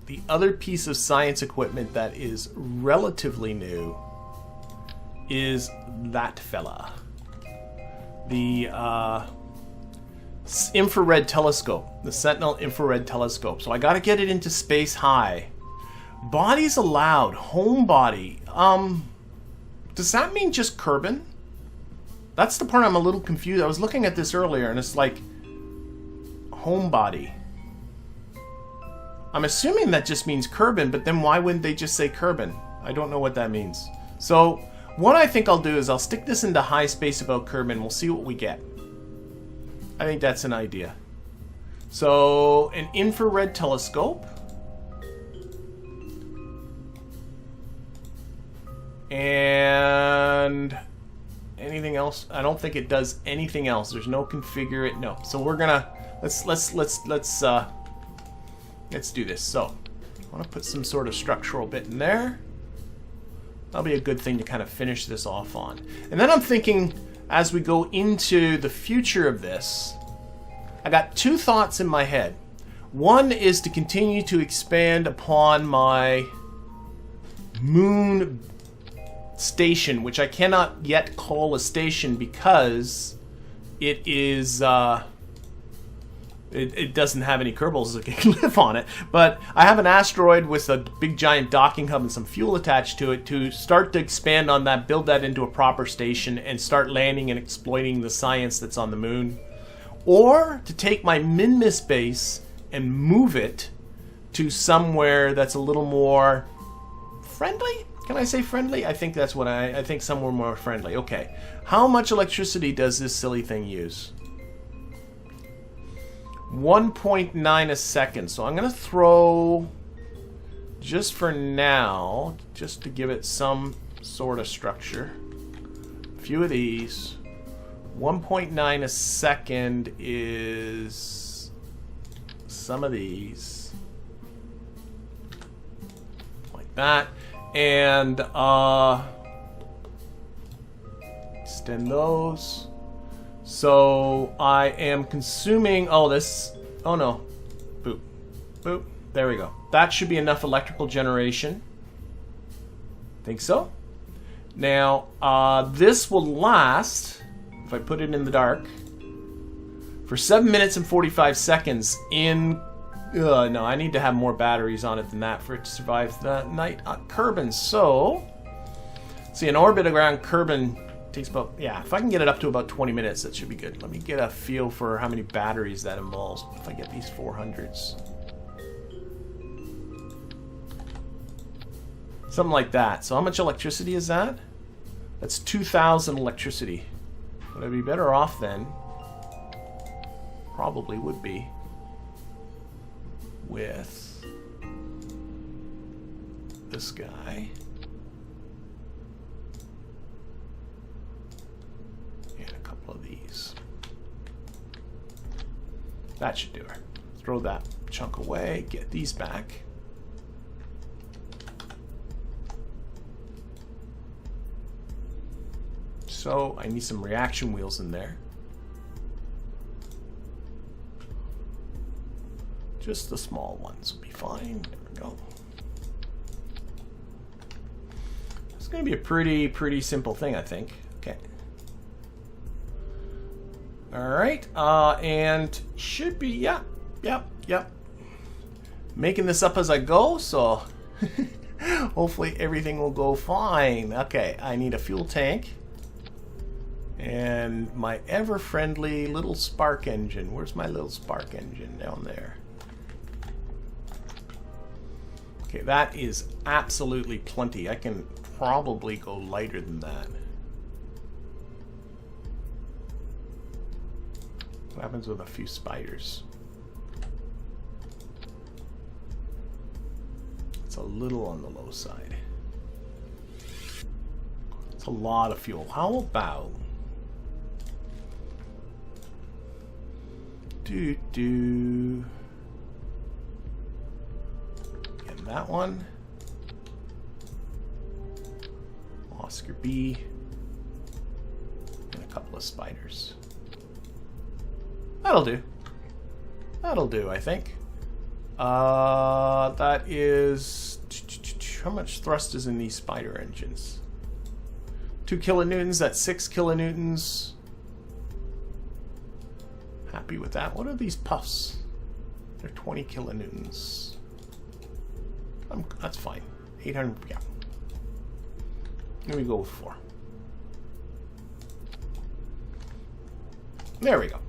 the other piece of science equipment that is relatively new is that fella. The infrared telescope, the Sentinel Infrared Telescope. So I got to get it into space high. Bodies allowed, home body. Does that mean just Kerbin? That's the part I'm a little confused. I was looking at this earlier and it's like home body. I'm assuming that just means Kerbin, but then why wouldn't they just say Kerbin? I don't know what that means. So what I think I'll do is I'll stick this into high space about Kerbin. We'll see what we get. I think that's an idea. So an infrared telescope. And anything else? I don't think it does anything else. There's no configure it. No. So we're gonna let's do this. So I want to put some sort of structural bit in there. That'll be a good thing to kind of finish this off on. And then I'm thinking, as we go into the future of this, I got two thoughts in my head. One is to continue to expand upon my moon station, which I cannot yet call a station because it is it doesn't have any Kerbals that can live on it. But I have an asteroid with a big giant docking hub and some fuel attached to it to start to expand on that, build that into a proper station, and start landing and exploiting the science that's on the moon. Or to take my Minmus base and move it to somewhere that's a little more friendly? Can I say friendly? I think that's what I think somewhere more friendly. Okay. How much electricity does this silly thing use? 1.9 a second. So I'm going to throw, just for now, just to give it some sort of structure, a few of these. 1.9 a second is some of these. Like that. And extend those. So I am consuming, oh no, boop, boop, there we go. That should be enough electrical generation. Think so? Now, this will last, if I put it in the dark, for 7 minutes and 45 seconds in, no, I need to have more batteries on it than that for it to survive the night on Kerbin. So, see, an orbit around Kerbin takes about, yeah, if I can get it up to about 20 minutes, that should be good. Let me get a feel for how many batteries that involves if I get these 400s. Something like that. So how much electricity is that? That's 2,000 electricity. Would I be better off then? Probably would be. With this guy. And a couple of these. That should do it. Throw that chunk away, get these back. So I need some reaction wheels in there. Just the small ones will be fine. There we go. It's going to be a pretty simple thing, I think. Okay. All right. And should be, yep. Making this up as I go, so hopefully everything will go fine. Okay, I need a fuel tank. And my ever-friendly little spark engine. Where's my little spark engine? Down there. Okay, that is absolutely plenty. I can probably go lighter than that. What happens with a few spiders? It's a little on the low side. It's a lot of fuel. How about... And that one. Oscar B. And a couple of spiders. That'll do. That'll do, I think. That is... How much thrust is in these spider engines? 2 kilonewtons, that's 6 kilonewtons. Happy with that. What are these puffs? They're 20 kilonewtons. That's fine. 800, yeah. Let me go with 4. There we go.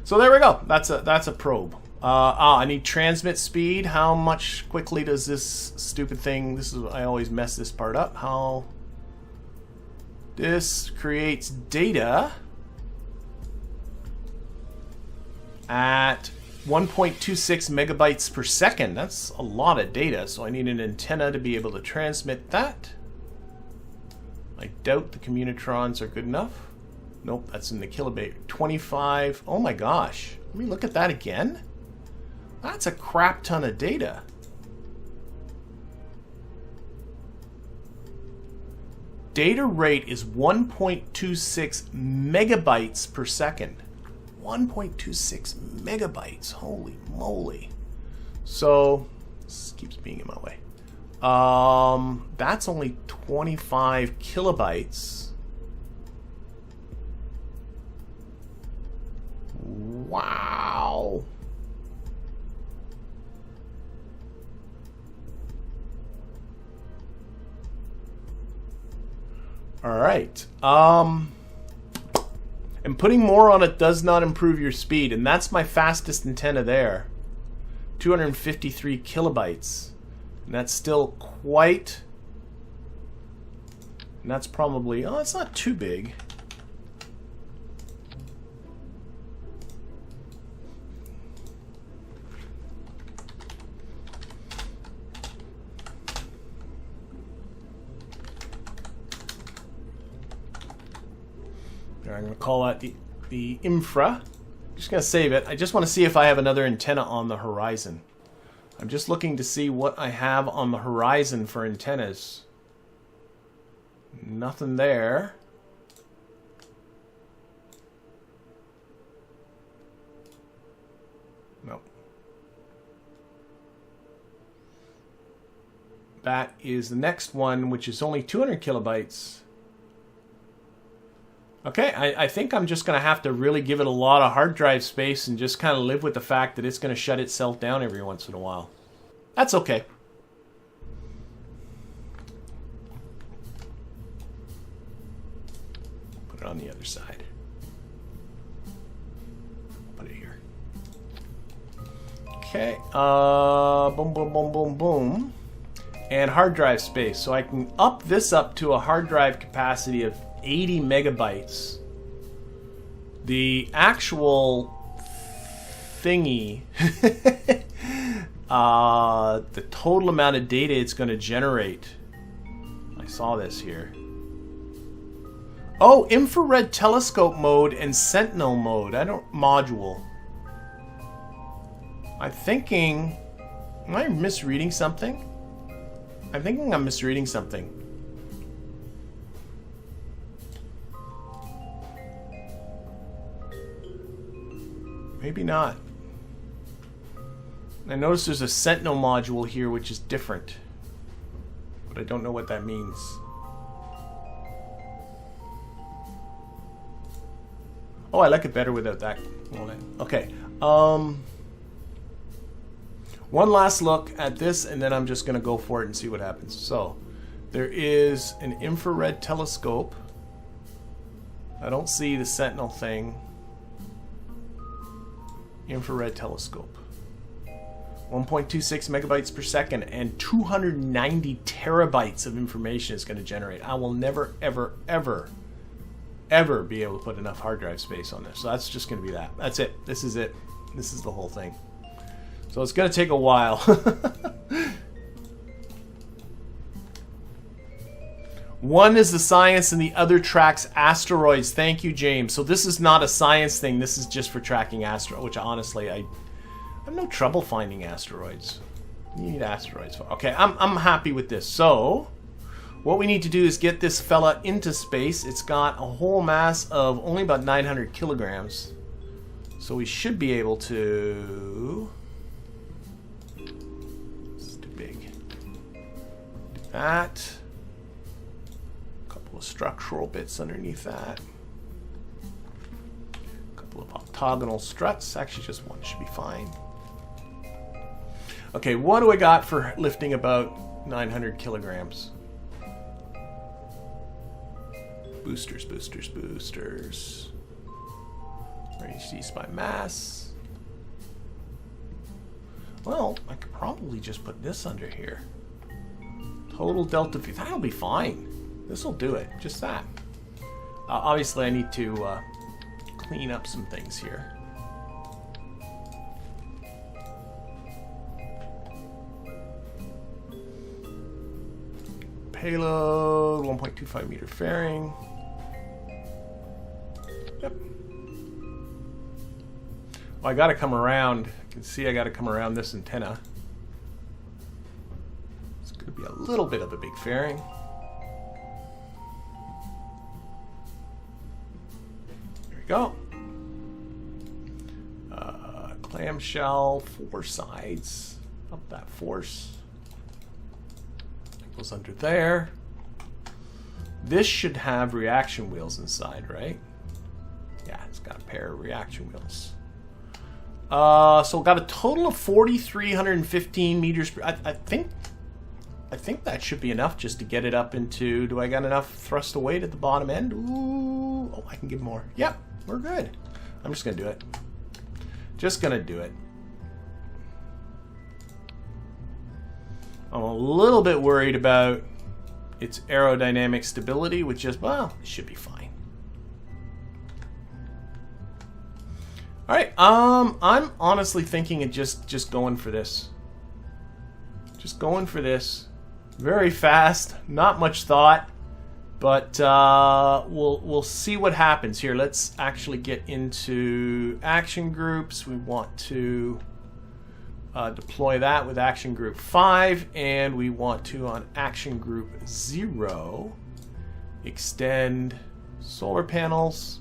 So there we go. That's a probe. I need transmit speed. How much quickly does this stupid thing... I always mess this part up. How... This creates data at 1.26 megabytes per second. That's a lot of data, so I need an antenna to be able to transmit that. I doubt the communitrons are good enough. Nope, that's in the kilobit. 25. Oh my gosh. Let me look at that again. That's a crap ton of data. Data rate is 1.26 megabytes per second. 1.26 megabytes. Holy moly. So, this keeps being in my way. That's only 25 kilobytes. Wow. All right. And putting more on it does not improve your speed, and that's my fastest antenna there. 253 kilobytes. And that's still quite... And that's probably... Oh, it's not too big. I'm going to call that the infra. I'm just going to save it. I just want to see if I have another antenna on the horizon. I'm just looking to see what I have on the horizon for antennas. Nothing there. Nope. That is the next one, which is only 200 kilobytes. Okay, I think I'm just going to have to really give it a lot of hard drive space and just kind of live with the fact that it's going to shut itself down every once in a while. That's okay. Put it on the other side. Put it here. Okay, boom, boom, boom, boom, boom. And hard drive space. So I can up this up to a hard drive capacity of 80 megabytes. The actual thingy, the total amount of data it's going to generate. I saw this here. Oh, infrared telescope mode and sentinel mode. Module. I'm thinking, am I misreading something? I'm thinking I'm misreading something. Maybe not. I notice there's a Sentinel module here which is different. But I don't know what that means. Oh, I like it better without that. Okay. One last look at this and then I'm just going to go for it and see what happens. So, there is an infrared telescope. I don't see the Sentinel thing. Infrared telescope. 1.26 megabytes per second and 290 terabytes of information is going to generate. I will never, ever, ever, ever be able to put enough hard drive space on this. So that's just going to be that. That's it. This is it. This is the whole thing. So it's going to take a while. One is the science and the other tracks asteroids. Thank you, James. So this is not a science thing. This is just for tracking asteroids, which honestly, I have no trouble finding asteroids. You need asteroids. Okay, I'm happy with this. So what we need to do is get this fella into space. It's got a whole mass of only about 900 kilograms. So we should be able to that. A couple of structural bits underneath that. A couple of octagonal struts. Actually, just one should be fine. Okay, what do I got for lifting about 900 kilograms? Boosters, boosters, boosters. Range these by mass. Well, I could probably just put this under here. Total delta V. That'll be fine. This will do it. Just that. Obviously, I need to clean up some things here. Payload, 1.25 meter fairing. Yep. Well, I got to come around. You can see I got to come around this antenna. It's going to be a little bit of a big fairing. There we go. Clamshell, 4 sides. Up that force. Goes under there. This should have reaction wheels inside, right? Yeah, it's got a pair of reaction wheels. So we've got a total of 4,315 meters per... I think that should be enough just to get it up into... Do I got enough thrust of weight at the bottom end? Ooh, oh, I can give more. Yep, we're good. I'm just gonna do it. Just gonna do it. I'm a little bit worried about its aerodynamic stability, which is, well, it should be fine. All right, I'm honestly thinking of just going for this. Just going for this. Very fast, not much thought, but we'll see what happens here. Let's actually get into action groups. We want to deploy that with action group 5, and we want to, on action group 0, extend solar panels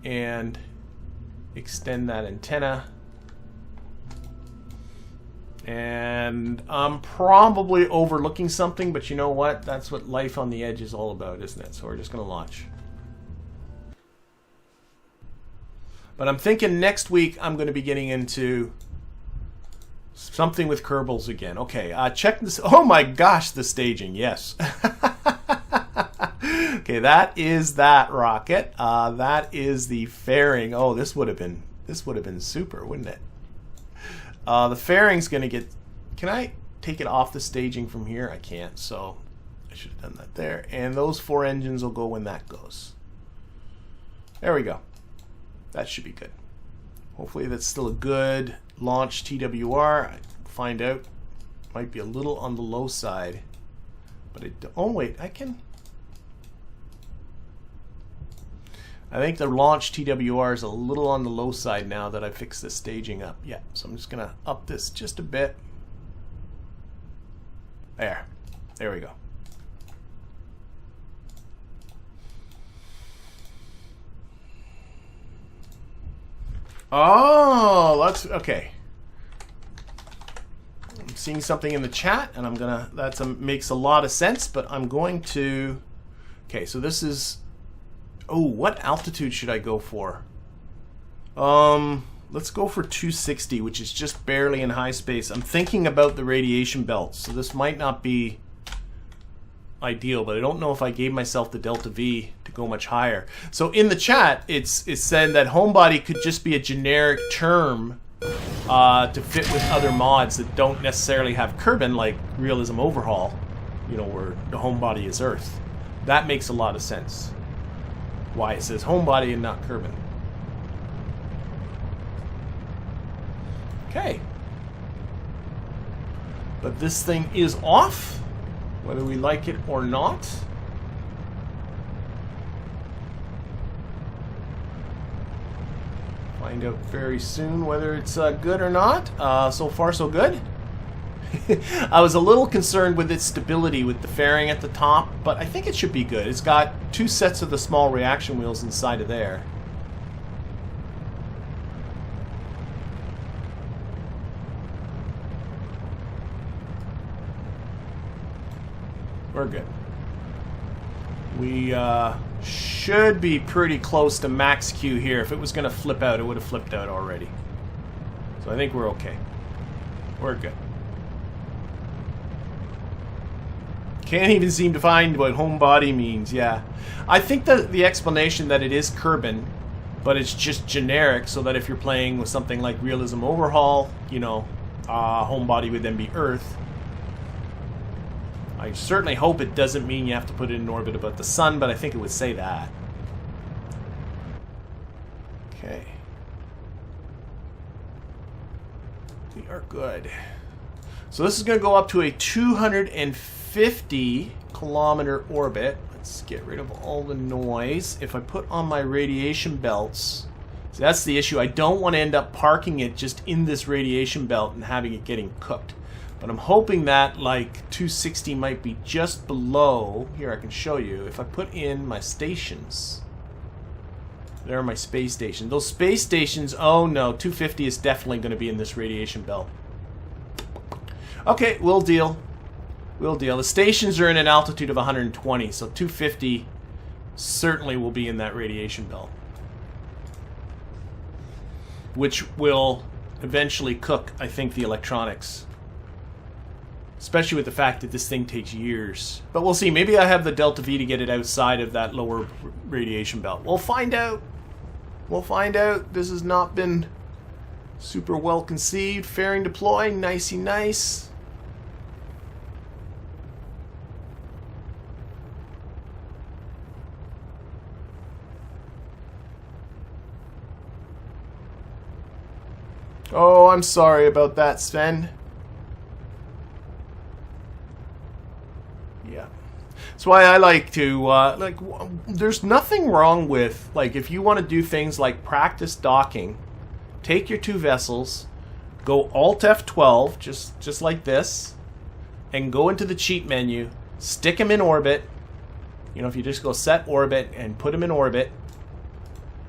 and extend that antenna. And I'm probably overlooking something, but you know what? That's what life on the edge is all about, isn't it? So we're just going to launch. But I'm thinking next week I'm going to be getting into something with Kerbals again. Okay, check this. Oh my gosh, the staging. Yes. Okay, that is that rocket. That is the fairing. Oh, this would have been super, wouldn't it? The fairing's gonna get. Can I take it off the staging from here? I can't, so I should have done that there. And those 4 engines will go when that goes. There we go. That should be good. Hopefully that's still a good launch TWR. I find out might be a little on the low side, but oh wait, I think the launch TWR is a little on the low side now that I fixed this staging up. Yeah, so I'm just gonna up this just a bit. There we go. Oh, that's okay. I'm seeing something in the chat, and I'm gonna. Makes a lot of sense, but I'm going to. Okay, so this is. Oh, what altitude should I go for? Let's go for 260, which is just barely in high space. I'm thinking about the radiation belts, so this might not be ideal, but I don't know if I gave myself the delta V to go much higher. So in the chat, it's said that homebody could just be a generic term to fit with other mods that don't necessarily have Kerbin, like Realism Overhaul, you know, where the homebody is Earth. That makes a lot of sense. Why it says homebody and not Kerbin. Okay. But this thing is off, whether we like it or not. Find out very soon whether it's good or not. So far, so good. I was a little concerned with its stability with the fairing at the top, but I think it should be good. It's got 2 sets of the small reaction wheels inside of there. We're good. We should be pretty close to max Q here. If it was going to flip out, it would have flipped out already. So I think we're okay. We're good. Can't even seem to find what home body means. Yeah. I think that the explanation that it is Kerbin, but it's just generic, so that if you're playing with something like Realism Overhaul, you know, home body would then be Earth. I certainly hope it doesn't mean you have to put it in orbit about the sun, but I think it would say that. Okay. We are good. So this is going to go up to a 250 kilometer orbit. Let's get rid of all the noise. If I put on my radiation belts, so that's the issue. I don't want to end up parking it just in this radiation belt and having it getting cooked. But I'm hoping that like 260 might be just below. Here, I can show you. If I put in my stations. There are my space stations. Those space stations, oh no, 250 is definitely going to be in this radiation belt. Okay, we'll deal. We'll deal. The stations are in an altitude of 120, so 250 certainly will be in that radiation belt. Which will eventually cook, I think, the electronics. Especially with the fact that this thing takes years. But we'll see. Maybe I have the Delta V to get it outside of that lower radiation belt. We'll find out. We'll find out. This has not been super well conceived. Fairing deploy. Nicey nice. Oh, I'm sorry about that, Sven. Yeah. That's why I like to, there's nothing wrong with, like, if you want to do things like practice docking, take your two vessels, go Alt F12, just like this, and go into the cheat menu, stick them in orbit. You know, if you just go set orbit and put them in orbit,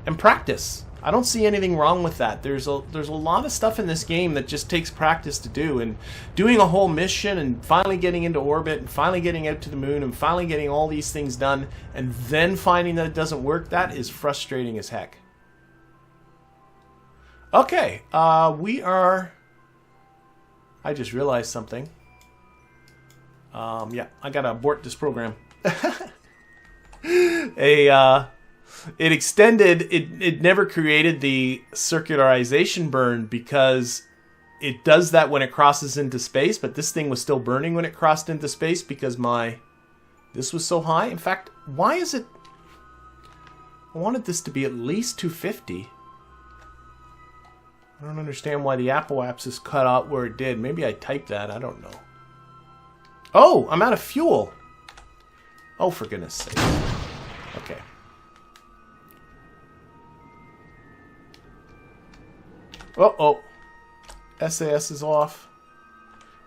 and practice. I don't see anything wrong with that. There's a lot of stuff in this game that just takes practice to do, and doing a whole mission and finally getting into orbit and finally getting out to the moon and finally getting all these things done and then finding that it doesn't work, that is frustrating as heck. Okay, we are... I just realized something. Yeah, I gotta abort this program. It extended, it never created the circularization burn because it does that when it crosses into space, but this thing was still burning when it crossed into space because this was so high. In fact, why is it, I wanted this to be at least 250. I don't understand why the apoapsis cut out where it did. Maybe I typed that, I don't know. Oh, I'm out of fuel. Oh, for goodness sake. Okay. Uh-oh. SAS is off.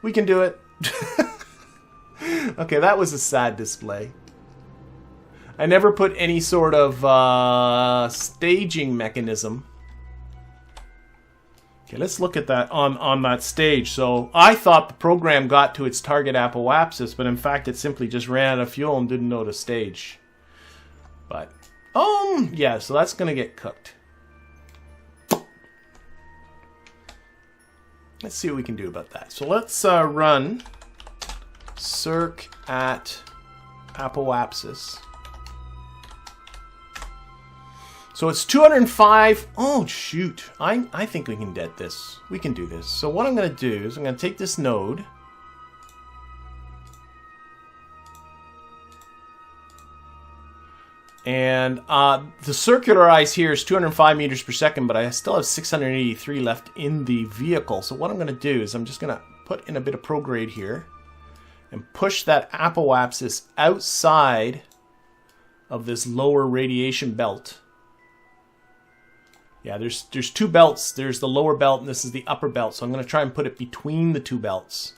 We can do it. Okay, that was a sad display. I never put any sort of staging mechanism. Okay, let's look at that on that stage. So I thought the program got to its target apoapsis, but in fact it simply just ran out of fuel and didn't know to stage. But, yeah, so that's going to get cooked. Let's see what we can do about that. So let's run circ at apoapsis. So it's 205. Oh, shoot. I think we can get this. We can do this. So what I'm going to do is I'm going to take this node. And the circularize here is 205 meters per second, but I still have 683 left in the vehicle. So what I'm going to do is I'm just going to put in a bit of prograde here and push that apoapsis outside of this lower radiation belt. Yeah, there's two belts. There's the lower belt and this is the upper belt. So I'm going to try and put it between the two belts.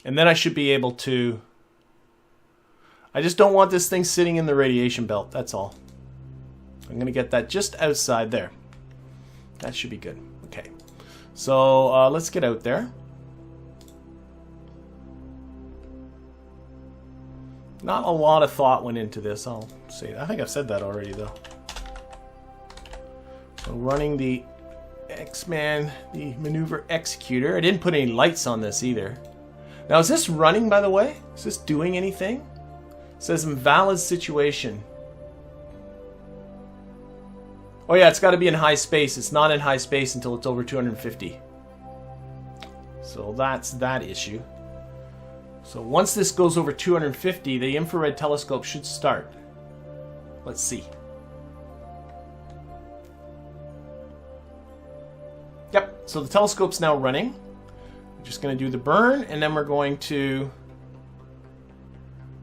And then I should be able to... I just don't want this thing sitting in the radiation belt, that's all. I'm going to get that just outside there. That should be good. Okay. So let's get out there. Not a lot of thought went into this, I'll say that. I think I've said that already, though. So running the X-Man, the maneuver executor. I didn't put any lights on this either. Now, is this running, by the way? Is this doing anything? It says invalid situation. Oh yeah, it's got to be in high space. It's not in high space until it's over 250. So that's that issue. So once this goes over 250, the infrared telescope should start. Let's see. Yep, so the telescope's now running. We're just going to do the burn, and then we're going to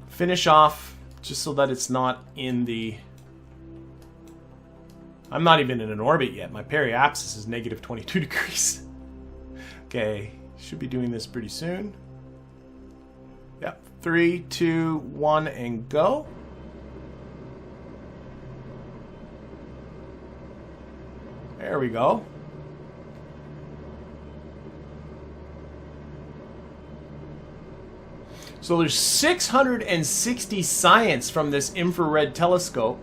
finish off just so that it's not in the... I'm not even in an orbit yet. My periapsis is negative 22 degrees. Okay, should be doing this pretty soon. Yep, 3, 2, 1, and go. There we go. So there's 660 science from this infrared telescope.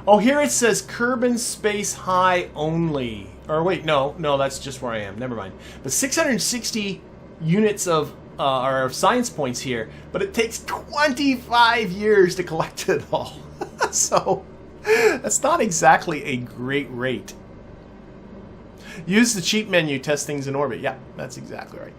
Oh, here it says Kerbin Space High only. Or wait, no, that's just where I am. Never mind. But 660 units of science points here, but it takes 25 years to collect it all. So that's not exactly a great rate. Use the cheat menu, test things in orbit. Yeah, that's exactly right.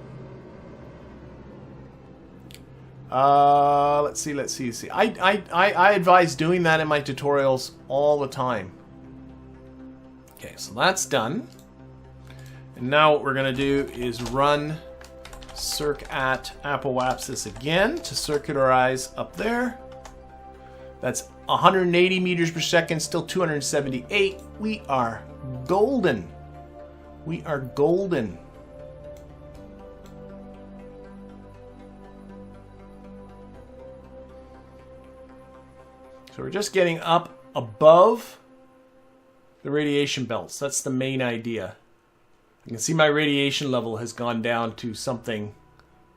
Let's see. I advise doing that in my tutorials all the time. Okay, so that's done. And now what we're going to do is run circ@apoapsis again to circularize up there. That's 180 meters per second, still 278. We are golden. We are golden. So we're just getting up above the radiation belts. That's the main idea. You can see my radiation level has gone down to something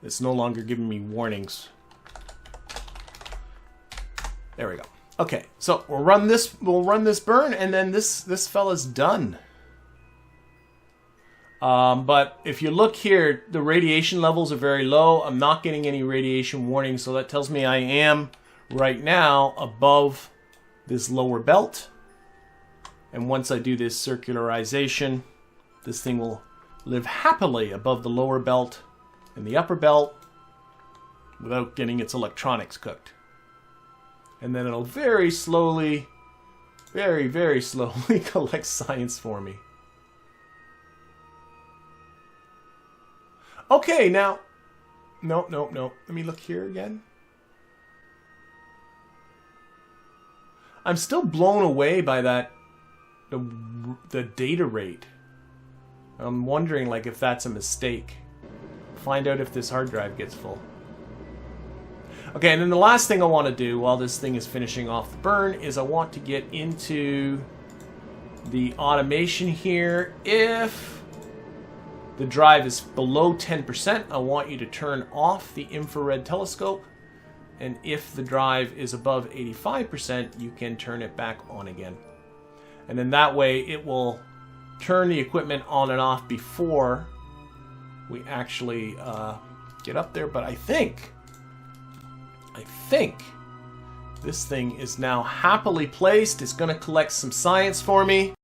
that's no longer giving me warnings. There we go. Okay, so we'll run this burn, and then this fella's done. But if you look here, the radiation levels are very low. I'm not getting any radiation warnings, so that tells me I am right now above this lower belt. And once I do this circularization, this thing will live happily above the lower belt and the upper belt without getting its electronics cooked. And then it'll very slowly, very, very slowly collect science for me. Okay, now... No. Let me look here again. I'm still blown away by that, the data rate. I'm wondering, like, if that's a mistake. Find out if this hard drive gets full. Okay, and then the last thing I want to do while this thing is finishing off the burn is I want to get into the automation here. If the drive is below 10%, I want you to turn off the infrared telescope. And if the drive is above 85%, you can turn it back on again. And then that way it will turn the equipment on and off before we actually get up there. But I think this thing is now happily placed. It's going to collect some science for me.